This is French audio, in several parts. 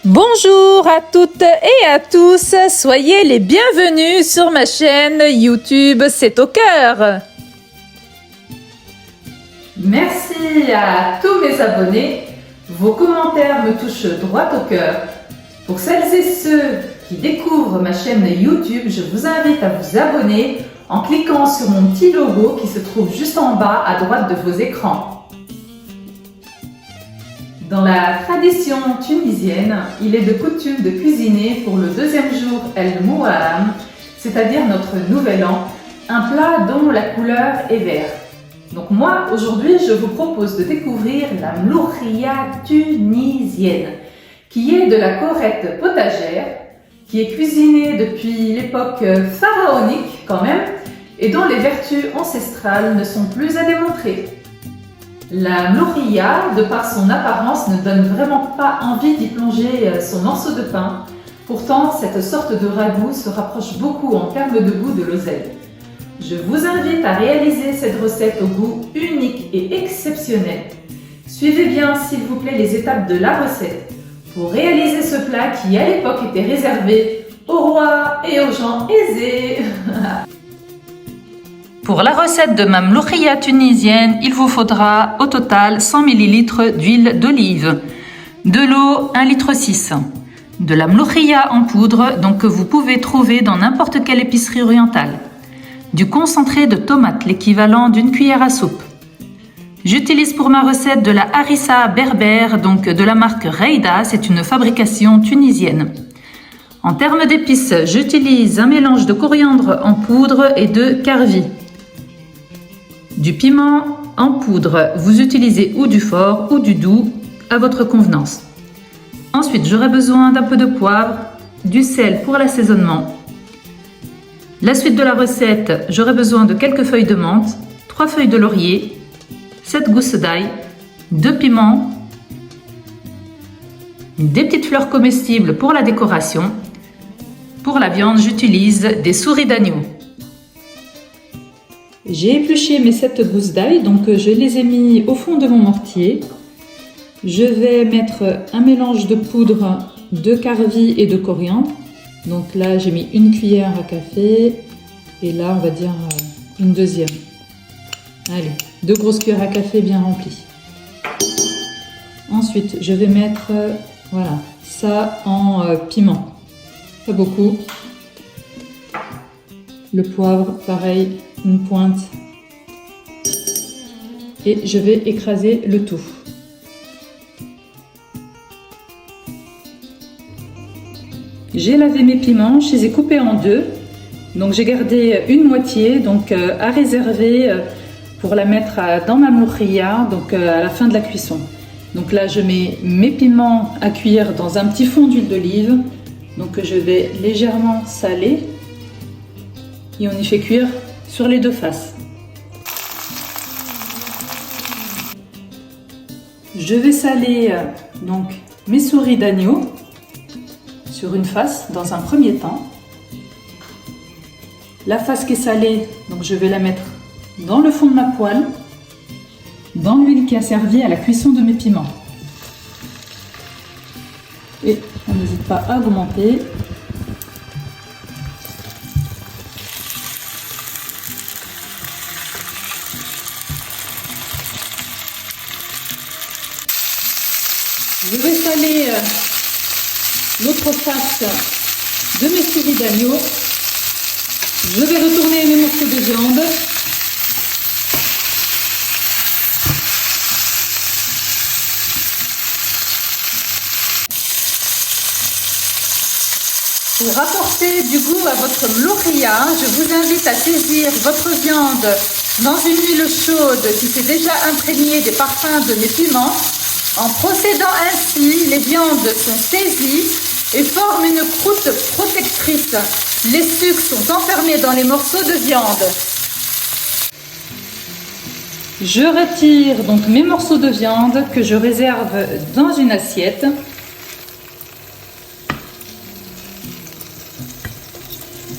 Bonjour à toutes et à tous, soyez les bienvenus sur ma chaîne YouTube C'est au cœur. Merci à tous mes abonnés, vos commentaires me touchent droit au cœur. Pour celles et ceux qui découvrent ma chaîne YouTube, je vous invite à vous abonner en cliquant sur mon petit logo qui se trouve juste en bas à droite de vos écrans. Dans la tradition tunisienne, il est de coutume de cuisiner pour le deuxième jour El Mouharram, c'est-à-dire notre nouvel an, un plat dont la couleur est verte. Donc moi, aujourd'hui, je vous propose de découvrir la mloukhia tunisienne, qui est de la corette potagère, qui est cuisinée depuis l'époque pharaonique quand même, et dont les vertus ancestrales ne sont plus à démontrer. La mloukhia, de par son apparence, ne donne vraiment pas envie d'y plonger son morceau de pain. Pourtant, cette sorte de ragoût se rapproche beaucoup en termes de goût de l'oseille. Je vous invite à réaliser cette recette au goût unique et exceptionnel. Suivez bien, s'il vous plaît, les étapes de la recette pour réaliser ce plat qui, à l'époque, était réservé aux rois et aux gens aisés. Pour la recette de ma mloukhia tunisienne, il vous faudra au total 100 ml d'huile d'olive, de l'eau 1,6 litre, de la mloukhia en poudre donc que vous pouvez trouver dans n'importe quelle épicerie orientale, du concentré de tomate l'équivalent d'une cuillère à soupe. J'utilise pour ma recette de la harissa berbère, donc de la marque Reida, c'est une fabrication tunisienne. En termes d'épices, j'utilise un mélange de coriandre en poudre et de karvi. Du piment en poudre, vous utilisez ou du fort ou du doux à votre convenance. Ensuite, j'aurai besoin d'un peu de poivre, du sel pour l'assaisonnement. La suite de la recette, j'aurai besoin de quelques feuilles de menthe, 3 feuilles de laurier, 7 gousses d'ail, 2 piments, des petites fleurs comestibles pour la décoration. Pour la viande, j'utilise des souris d'agneau. J'ai épluché mes 7 gousses d'ail, donc je les ai mis au fond de mon mortier. Je vais mettre un mélange de poudre de karvi et de coriandre. Donc là, j'ai mis une cuillère à café et là, on va dire une deuxième. Allez, 2 grosses cuillères à café bien remplies. Ensuite, je vais mettre voilà, ça en piment. Pas beaucoup. Le poivre, pareil, une pointe. Et je vais écraser le tout. J'ai lavé mes piments, je les ai coupés en 2. Donc j'ai gardé une moitié donc à réserver pour la mettre dans ma mloukhia, donc à la fin de la cuisson. Donc là je mets mes piments à cuire dans un petit fond d'huile d'olive. Donc je vais légèrement saler. Et on y fait cuire sur les 2 faces. Je vais saler donc mes souris d'agneau sur une face dans un premier temps. La face qui est salée, donc je vais la mettre dans le fond de ma poêle, dans l'huile qui a servi à la cuisson de mes piments. Et on n'hésite pas à augmenter. Je vais saler l'autre face de mes souris d'agneau. Je vais retourner mes morceaux de viande. Pour apporter du goût à votre mloukhia, je vous invite à saisir votre viande dans une huile chaude qui s'est déjà imprégnée des parfums de mes piments. En procédant ainsi, les viandes sont saisies et forment une croûte protectrice. Les sucres sont enfermés dans les morceaux de viande. Je retire donc mes morceaux de viande que je réserve dans une assiette.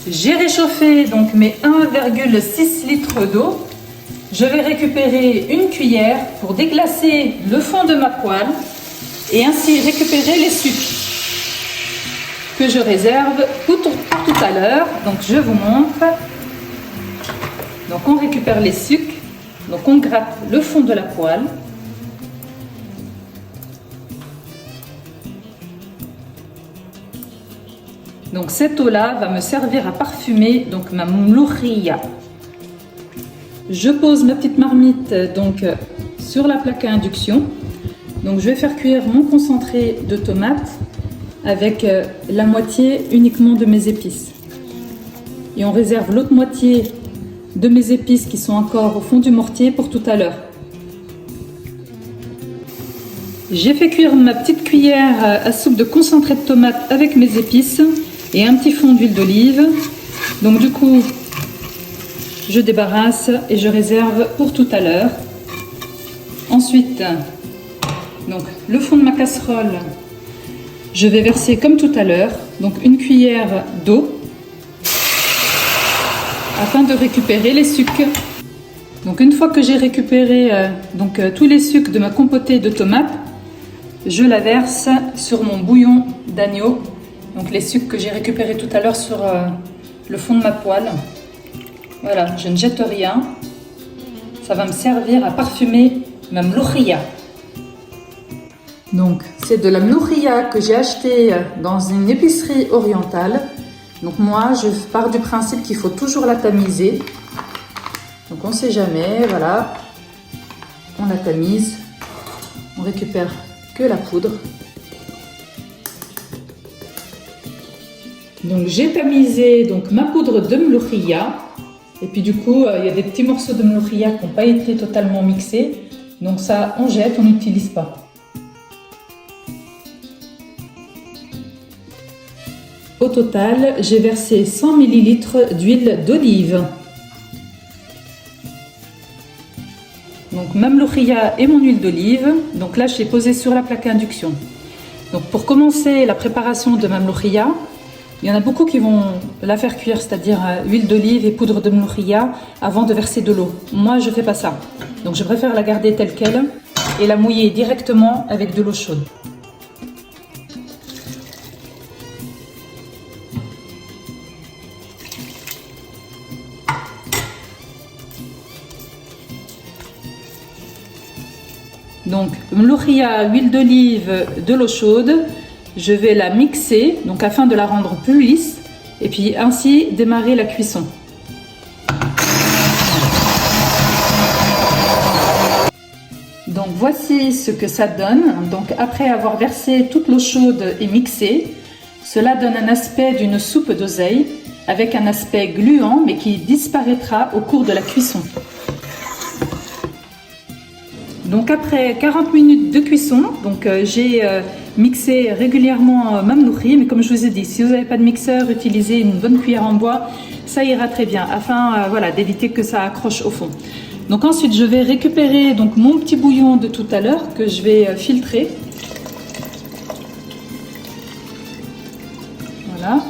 J'ai réchauffé donc mes 1,6 litres d'eau. Je vais récupérer une cuillère pour déglacer le fond de ma poêle et ainsi récupérer les sucres. que je réserve pour tout à l'heure. Donc je vous montre. Donc on récupère les sucs. Donc on gratte le fond de la poêle. Donc cette eau-là va me servir à parfumer donc ma mloukhia. Je pose ma petite marmite donc sur la plaque à induction. Donc je vais faire cuire mon concentré de tomates avec la moitié uniquement de mes épices. Et on réserve l'autre moitié de mes épices qui sont encore au fond du mortier pour tout à l'heure. J'ai fait cuire ma petite cuillère à soupe de concentré de tomate avec mes épices et un petit fond d'huile d'olive. Donc du coup, je débarrasse et je réserve pour tout à l'heure. Ensuite, donc le fond de ma casserole, je vais verser comme tout à l'heure, donc une cuillère d'eau afin de récupérer les sucs. Donc une fois que j'ai récupéré tous les sucs de ma compotée de tomates, je la verse sur mon bouillon d'agneau. Donc les sucs que j'ai récupérés tout à l'heure sur le fond de ma poêle. Voilà, je ne jette rien. Ça va me servir à parfumer ma mloukhia. Donc c'est de la mloukhia que j'ai acheté dans une épicerie orientale. Donc moi je pars du principe qu'il faut toujours la tamiser. Donc on ne sait jamais, voilà. On la tamise. On récupère que la poudre. Donc j'ai tamisé donc ma poudre de mloukhia. Et puis du coup, il y a des petits morceaux de mloukhia qui n'ont pas été totalement mixés. Donc ça, on jette, on n'utilise pas. Au total, j'ai versé 100 ml d'huile d'olive. Donc ma mloukhia et mon huile d'olive. Donc là, je l'ai posée sur la plaque à induction. Donc pour commencer la préparation de ma mloukhia, il y en a beaucoup qui vont la faire cuire, c'est-à-dire huile d'olive et poudre de mloukhia avant de verser de l'eau. Moi, je ne fais pas ça. Donc je préfère la garder telle qu'elle et la mouiller directement avec de l'eau chaude. Donc mloukhia, huile d'olive, de l'eau chaude. Je vais la mixer donc afin de la rendre plus lisse et puis ainsi démarrer la cuisson. Donc voici ce que ça donne. Donc après avoir versé toute l'eau chaude et mixé, cela donne un aspect d'une soupe d'oseille avec un aspect gluant mais qui disparaîtra au cours de la cuisson. Donc après 40 minutes de cuisson, donc j'ai mixé régulièrement ma mloukhia, mais comme je vous ai dit, si vous n'avez pas de mixeur, utilisez une bonne cuillère en bois, ça ira très bien, afin voilà, d'éviter que ça accroche au fond. Donc ensuite, je vais récupérer donc mon petit bouillon de tout à l'heure que je vais filtrer. Voilà.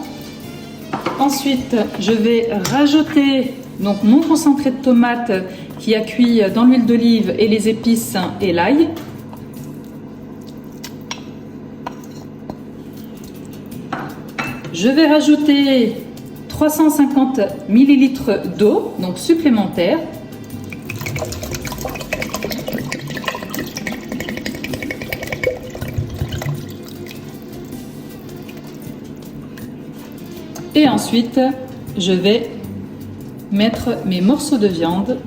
Ensuite, je vais rajouter donc mon concentré de tomate qui a cuit dans l'huile d'olive et les épices et l'ail. Je vais rajouter 350 ml d'eau, donc supplémentaire. Et ensuite, je vais mettre mes morceaux de viande.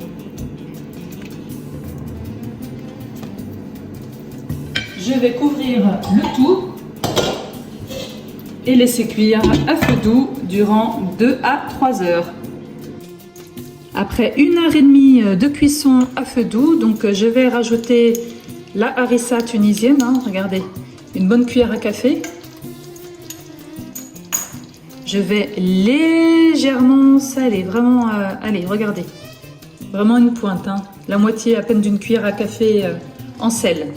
Je vais couvrir le tout et laisser cuire à feu doux durant 2 à 3 heures. Après 1h30 de cuisson à feu doux, donc je vais rajouter la harissa tunisienne, regardez, une bonne cuillère à café. Je vais légèrement saler, vraiment, allez, regardez, vraiment une pointe, la moitié à peine d'une cuillère à café en sel.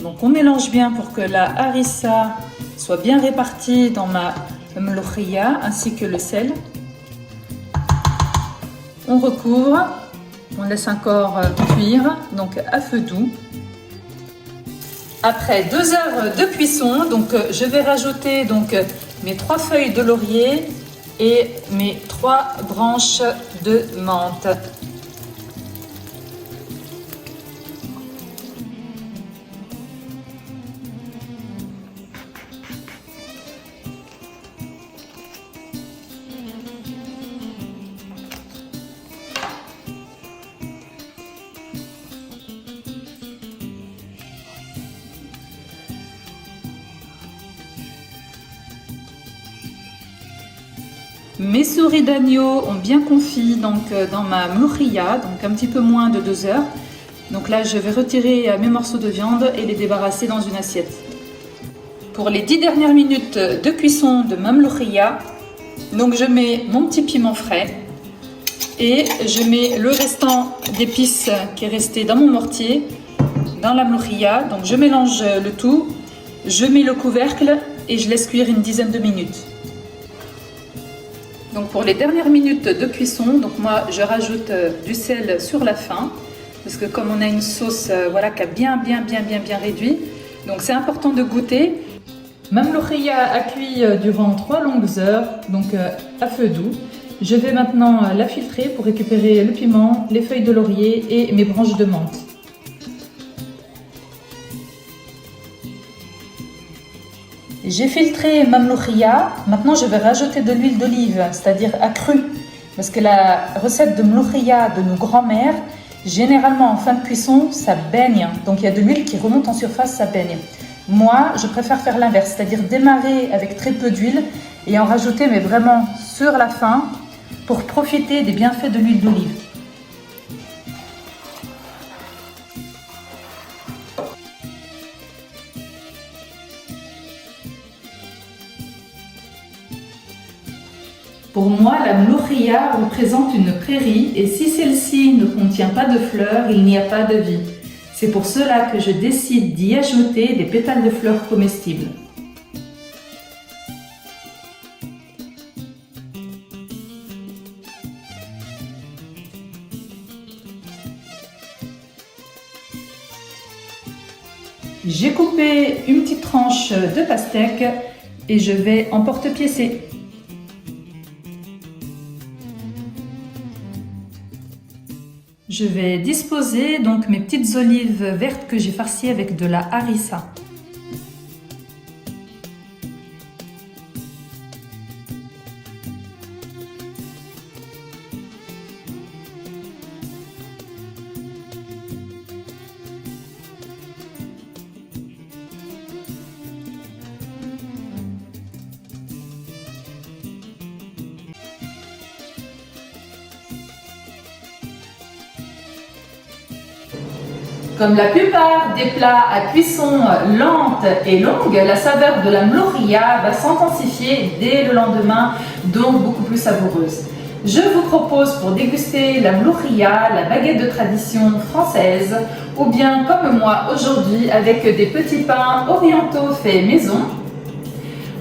Donc on mélange bien pour que la harissa soit bien répartie dans ma mloukhia ainsi que le sel. On recouvre, on laisse encore cuire, donc à feu doux. Après 2 heures de cuisson, donc je vais rajouter donc mes 3 feuilles de laurier et mes 3 branches de menthe. Mes souris d'agneau ont bien confit donc, dans ma mlokhia, donc un petit peu moins de 2 heures. Donc là, je vais retirer mes morceaux de viande et les débarrasser dans une assiette. Pour les 10 dernières minutes de cuisson de ma mlokhia, donc je mets mon petit piment frais et je mets le restant d'épices qui est resté dans mon mortier, dans la mlokhia. Donc je mélange le tout, je mets le couvercle et je laisse cuire une dizaine de minutes. Donc pour les dernières minutes de cuisson, donc moi je rajoute du sel sur la fin parce que comme on a une sauce voilà, qui a bien réduit, donc c'est important de goûter. Ma mlokhia a cuit durant 3 longues heures, donc à feu doux. Je vais maintenant la filtrer pour récupérer le piment, les feuilles de laurier et mes branches de menthe. J'ai filtré ma mlokhia, maintenant je vais rajouter de l'huile d'olive, c'est-à-dire accrue. Parce que la recette de mlokhia de nos grands-mères, généralement en fin de cuisson, ça baigne. Donc il y a de l'huile qui remonte en surface, ça baigne. Moi, je préfère faire l'inverse, c'est-à-dire démarrer avec très peu d'huile et en rajouter, mais vraiment sur la fin, pour profiter des bienfaits de l'huile d'olive. Pour moi, la mlokhia représente une prairie et si celle-ci ne contient pas de fleurs, il n'y a pas de vie. C'est pour cela que je décide d'y ajouter des pétales de fleurs comestibles. J'ai coupé une petite tranche de pastèque et je vais en porte-piécer. Je vais disposer donc mes petites olives vertes que j'ai farcies avec de la harissa. Comme la plupart des plats à cuisson lente et longue, la saveur de la mlokhia va s'intensifier dès le lendemain, donc beaucoup plus savoureuse. Je vous propose pour déguster la mlokhia, la baguette de tradition française, ou bien comme moi aujourd'hui avec des petits pains orientaux faits maison.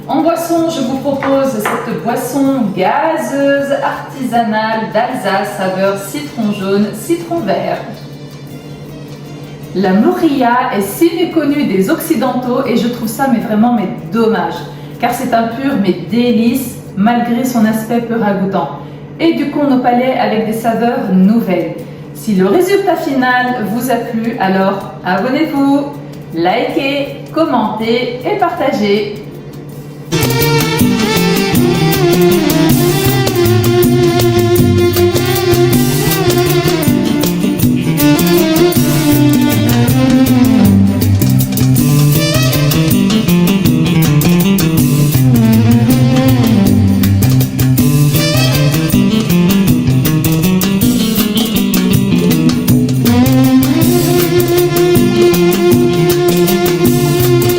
En boisson, je vous propose cette boisson gazeuse artisanale d'Alsace, saveur citron jaune, citron vert. La mlokhia est si méconnue des Occidentaux et je trouve ça vraiment dommage, car c'est un pur délice malgré son aspect peu ragoûtant. Éduquons nos palais avec des saveurs nouvelles. Si le résultat final vous a plu, alors abonnez-vous, likez, commentez et partagez.